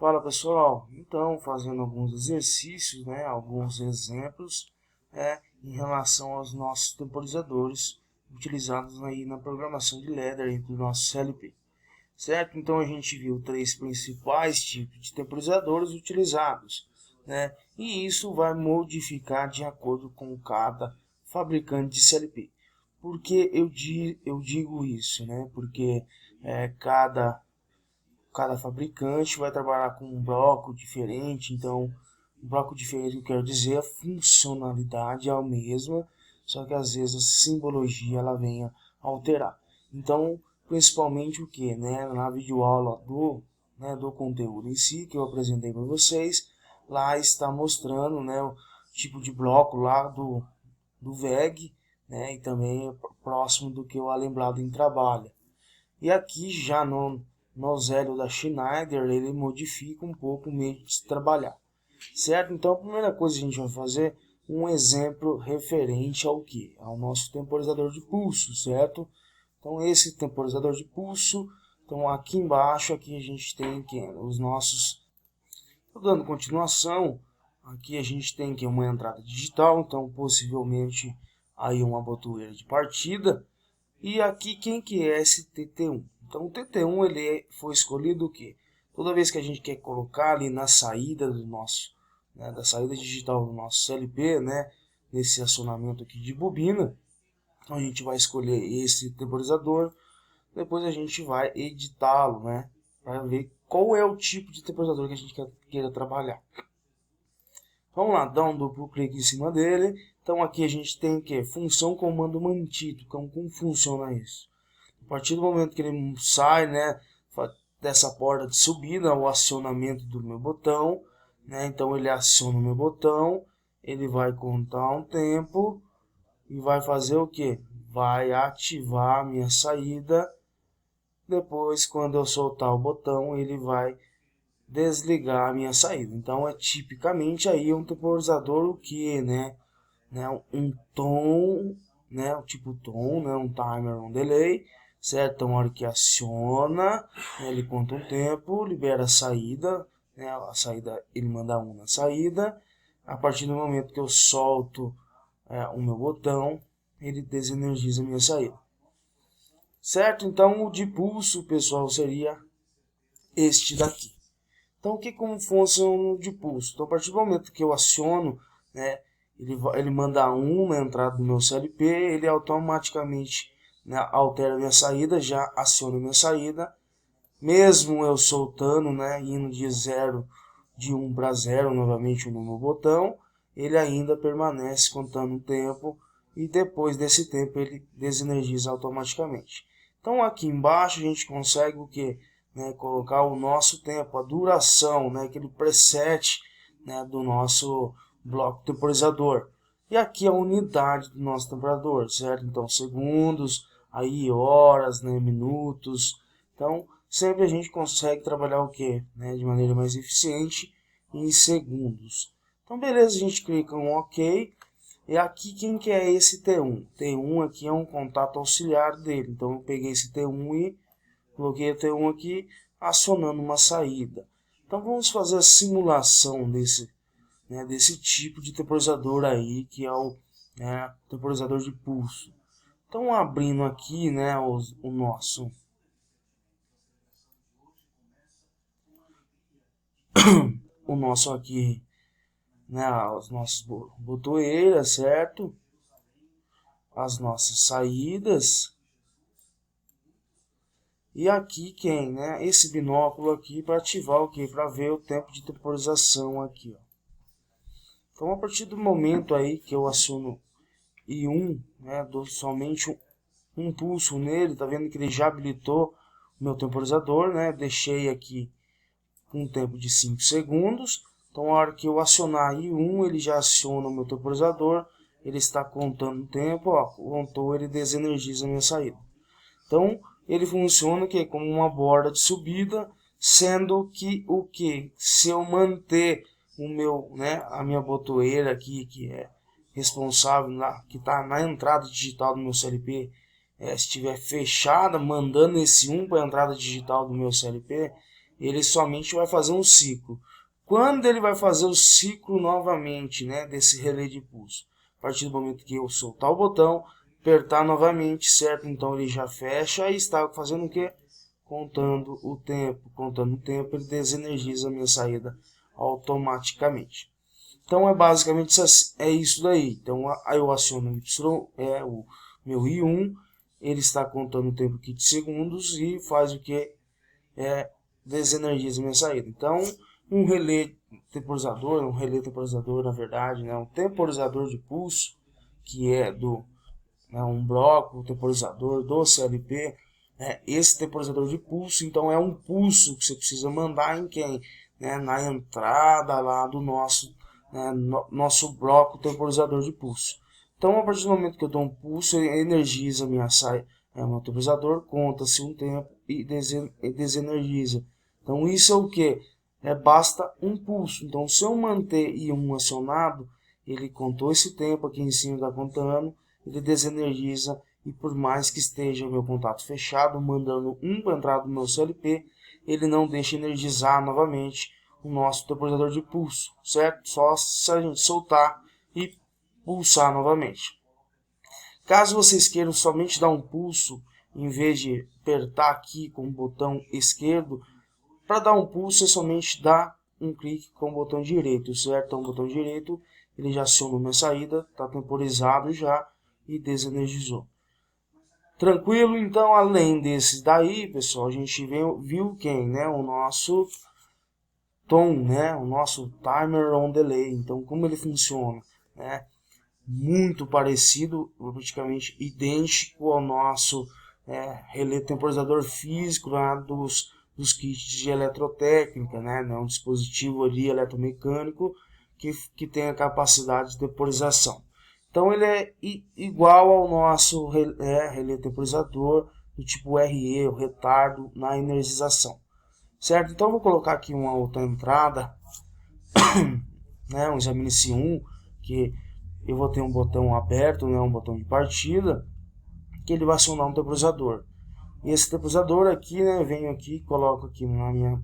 Fala pessoal, então fazendo alguns exercícios, alguns exemplos em relação aos nossos temporizadores utilizados aí na programação de ladder do nosso CLP, certo? Então a gente viu três principais tipos de temporizadores utilizados, e isso vai modificar de acordo com cada fabricante de CLP. Por que eu digo isso? Porque cada fabricante vai trabalhar com um bloco diferente, então um bloco diferente eu quero dizer a funcionalidade é a mesma, só que às vezes a simbologia ela vem a alterar. Então, principalmente o que, na videoaula do conteúdo em si que eu apresentei para vocês, lá está mostrando, o tipo de bloco lá do VEG, e também é próximo do que o alembrado em trabalho. E aqui já no Zélio da Schneider, ele modifica um pouco o meio de se trabalhar, certo? Então a primeira coisa que a gente vai fazer um exemplo referente ao que? Ao nosso temporizador de pulso, certo? Então esse temporizador de pulso, então aqui embaixo aqui a gente tem que os nossos, dando continuação, aqui a gente tem que uma entrada digital, então possivelmente aí uma botoeira de partida. E aqui quem que é esse TT1? Então o TT1 foi escolhido o quê? Toda vez que a gente quer colocar ali na saída do nosso, da saída digital do nosso CLP, nesse acionamento aqui de bobina, então a gente vai escolher esse temporizador, depois a gente vai editá-lo, para ver qual é o tipo de temporizador que a gente queira trabalhar. Vamos lá, dá um duplo clique em cima dele. Então aqui a gente tem o que? Função comando mantido. Então como funciona isso? A partir do momento que ele sai, dessa porta de subida, o acionamento do meu botão, então ele aciona o meu botão, ele vai contar um tempo e vai fazer o que? Vai ativar a minha saída. Depois, quando eu soltar o botão, ele vai desligar a minha saída. Então é tipicamente aí um temporizador o que, um tom, o tipo tom, um timer, um delay, certo? Então, a hora que aciona, ele conta um tempo, libera a saída, a saída ele manda um na saída. A partir do momento que eu solto o meu botão, ele desenergiza a minha saída, certo? Então o de pulso, pessoal, seria este daqui. Então, como funciona de pulso? Então, a partir do momento que eu aciono, ele manda um na entrada do meu CLP, ele automaticamente altera a minha saída, já aciona a minha saída. Mesmo eu soltando, indo de 1 para 0 novamente no meu botão, ele ainda permanece contando um tempo e depois desse tempo ele desenergiza automaticamente. Então, aqui embaixo a gente consegue o que? Colocar o nosso tempo, a duração, aquele preset do nosso bloco temporizador. E aqui a unidade do nosso temporizador, certo? Então segundos, aí horas, minutos. Então sempre a gente consegue trabalhar o que? De maneira mais eficiente em segundos. Então beleza, a gente clica em OK. E aqui quem que é esse T1? T1 aqui é um contato auxiliar dele. Então eu peguei esse T1 e coloquei o T1 aqui, acionando uma saída. Então vamos fazer a simulação desse tipo de temporizador aí, que é o temporizador de pulso. Então abrindo aqui o nosso aqui, as nossas botoeiras, certo? As nossas saídas. E aqui esse binóculo aqui para ativar o que? Para ver o tempo de temporização aqui, ó. Então a partir do momento aí que eu aciono I1, dou somente um pulso nele, tá vendo que ele já habilitou o meu temporizador, deixei aqui um tempo de 5 segundos. Então a hora que eu acionar I1, ele já aciona o meu temporizador, ele está contando o tempo, ó, contou, ele desenergiza a minha saída. Então ele funciona como uma borda de subida, sendo que se eu manter a minha botoeira aqui, que é responsável, que está na entrada digital do meu CLP, estiver fechada, mandando esse 1 para a entrada digital do meu CLP, ele somente vai fazer um ciclo. Quando ele vai fazer o ciclo novamente, né, desse relé de pulso? A partir do momento que eu soltar o botão, apertar novamente, certo? Então ele já fecha e está fazendo o que? Contando o tempo. Contando o tempo, ele desenergiza a minha saída automaticamente. Então é basicamente isso daí. Então aí eu aciono o Y, o meu I1, ele está contando o tempo aqui de segundos e faz o que? Desenergiza a minha saída. Então um relé temporizador na verdade, né, um temporizador de pulso, que é um bloco temporizador do CLP, esse temporizador de pulso, então é um pulso que você precisa mandar em quem? Na entrada lá do nosso bloco temporizador de pulso. Então, a partir do momento que eu dou um pulso, ele energiza meu temporizador, conta-se um tempo e desenergiza. Então, isso é o que? Basta um pulso. Então, se eu manter I1 acionado, ele contou esse tempo aqui em cima, está contando, ele desenergiza, e por mais que esteja o meu contato fechado, mandando um para entrar no meu CLP, ele não deixa energizar novamente o nosso temporizador de pulso, certo? Só se a gente soltar e pulsar novamente. Caso vocês queiram somente dar um pulso, em vez de apertar aqui com o botão esquerdo, para dar um pulso é somente dar um clique com o botão direito, certo? Então o botão direito, ele já aciona minha saída, está temporizado já e desenergizou. Tranquilo? Então, além desses daí, pessoal, a gente viu quem, né? O nosso tom, né? O nosso timer on delay. Então, como ele funciona, né? Muito parecido, praticamente idêntico ao nosso relé temporizador físico lá dos kits de eletrotécnica, né? Um dispositivo ali eletromecânico que tem a capacidade de temporização. Então ele é igual ao nosso relé temporizador do tipo RE, o retardo na energização, certo? Então eu vou colocar aqui uma outra entrada, um examine-se 1, que eu vou ter um botão aberto, um botão de partida, que ele vai acionar um temporizador. E esse temporizador aqui, venho aqui, coloco aqui na minha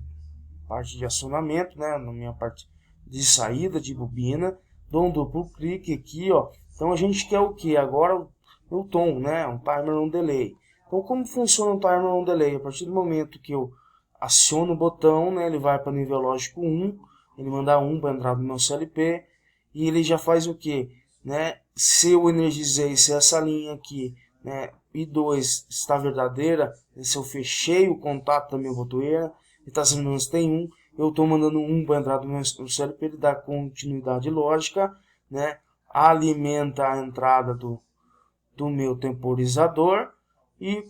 parte de acionamento, na minha parte de saída de bobina, dou um duplo clique aqui, ó. Então a gente quer o que? Agora o tom, um timer on delay. Então como funciona o timer on delay? A partir do momento que eu aciono o botão, ele vai para o nível lógico 1, ele manda 1 para entrar no meu CLP, e ele já faz o que? Se eu energizei, se essa linha aqui, I2 está verdadeira, se eu fechei o contato da minha botoeira, ele está sendo menos tem 1, eu estou mandando 1 para entrar no meu CLP, ele dá continuidade lógica, alimenta a entrada do meu temporizador, e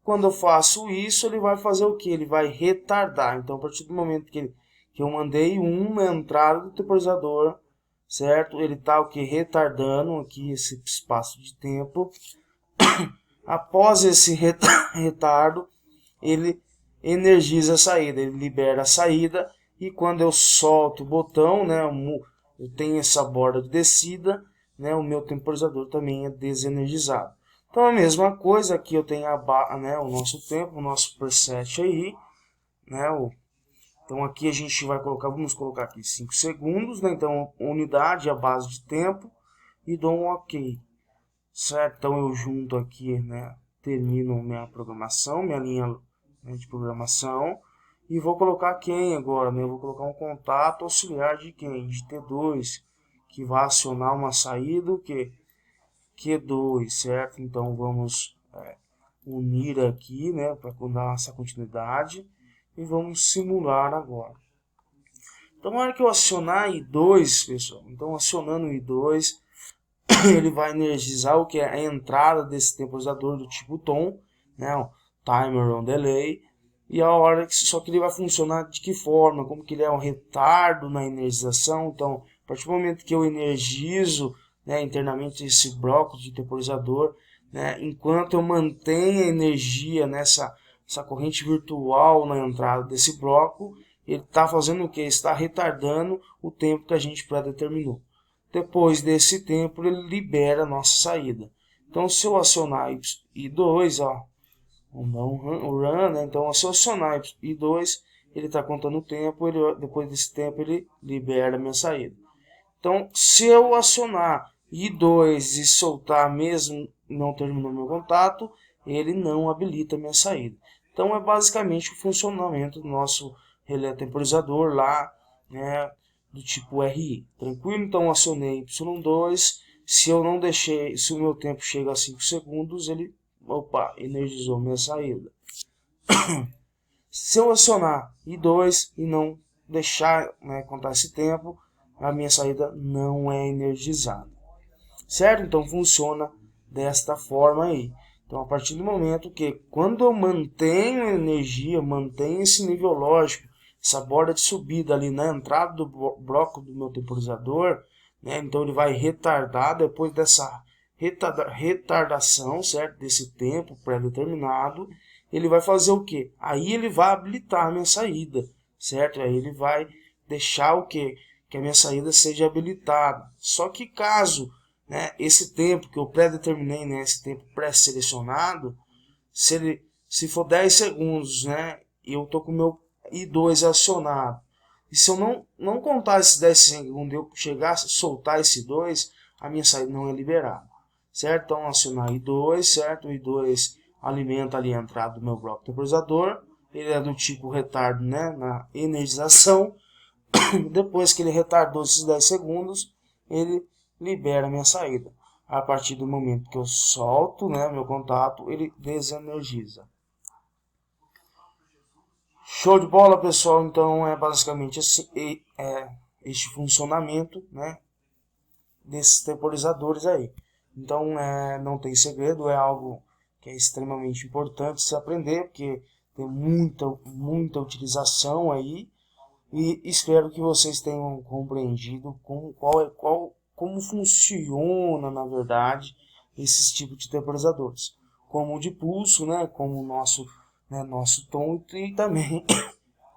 quando eu faço isso, ele vai fazer o que? Ele vai retardar. Então, a partir do momento que eu mandei 1 na entrada do temporizador, certo? Ele está o que? Retardando aqui esse espaço de tempo. Após esse retardo, ele energiza a saída, ele libera a saída, e quando eu solto o botão, eu tenho essa borda de descida, o meu temporizador também é desenergizado. Então a mesma coisa, aqui eu tenho o nosso tempo, o nosso preset aí, então aqui a gente vai colocar, vamos colocar aqui 5 segundos, então unidade, a base de tempo, e dou um OK, certo? Então eu junto aqui, termino minha programação, minha linha de programação, e vou colocar quem agora, eu vou colocar um contato auxiliar de quem? De T2, que vai acionar uma saída, o que? Q2, certo? Então vamos unir aqui, para dar essa continuidade, e vamos simular agora. Então na hora que eu acionar I2, pessoal, então acionando o I2, ele vai energizar o que é a entrada desse temporizador do tipo tom, o timer on delay, e a hora só que ele vai funcionar de que forma, como que ele é um retardo na energização. Então, a partir do momento que eu energizo internamente esse bloco de temporizador, enquanto eu mantenho a energia nessa corrente virtual na entrada desse bloco, ele está fazendo o que? Está retardando o tempo que a gente pré-determinou. Depois desse tempo, ele libera a nossa saída. Então, se eu acionar I2, vamos dar um run, então se eu acionar I2, ele está contando o tempo, depois desse tempo ele libera a minha saída. Então, se eu acionar I2 e soltar mesmo não terminou meu contato, ele não habilita a minha saída. Então, é basicamente o funcionamento do nosso relé temporizador lá, né, do tipo RI. Tranquilo? Então, acionei Y2. Se eu não deixei, se o meu tempo chega a 5 segundos, ele, energizou minha saída. Se eu acionar I2 e não deixar, né, contar esse tempo, a minha saída não é energizada. Certo? Então funciona desta forma aí. Então a partir do momento que quando eu mantenho a energia, mantenho esse nível lógico, essa borda de subida ali na entrada do bloco do meu temporizador, né, então ele vai retardar depois dessa retardação, certo? Desse tempo pré-determinado, ele vai fazer o que? Aí ele vai habilitar a minha saída, certo? Aí ele vai deixar o que? Que a minha saída seja habilitada. Só que caso, né, esse tempo que eu pré-determinei, né, esse tempo pré-selecionado, se for 10 segundos, né, e eu tô com o meu I2 acionado, e se eu não contar esses 10 segundos, eu chegar a soltar esse 2, a minha saída não é liberada, certo? Então acionar I2, certo? O I2 alimenta ali a entrada do meu bloco temporizador, ele é do tipo retardo, né, na energização. Depois que ele retardou esses 10 segundos, ele libera a minha saída. A partir do momento que eu solto, né, meu contato, ele desenergiza. Show de bola, pessoal. Então é basicamente este funcionamento, né, desses temporizadores aí. Então não tem segredo, é algo que é extremamente importante se aprender, porque tem muita utilização aí. E espero que vocês tenham compreendido como funciona, na verdade, esses tipos de temporizadores. Como o de pulso, né, como o nosso tom e também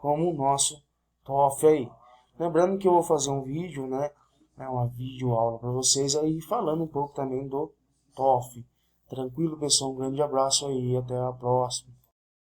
como o nosso TOF aí. Lembrando que eu vou fazer um vídeo, né, uma videoaula para vocês aí, falando um pouco também do TOF. Tranquilo, pessoal? Um grande abraço aí e até a próxima.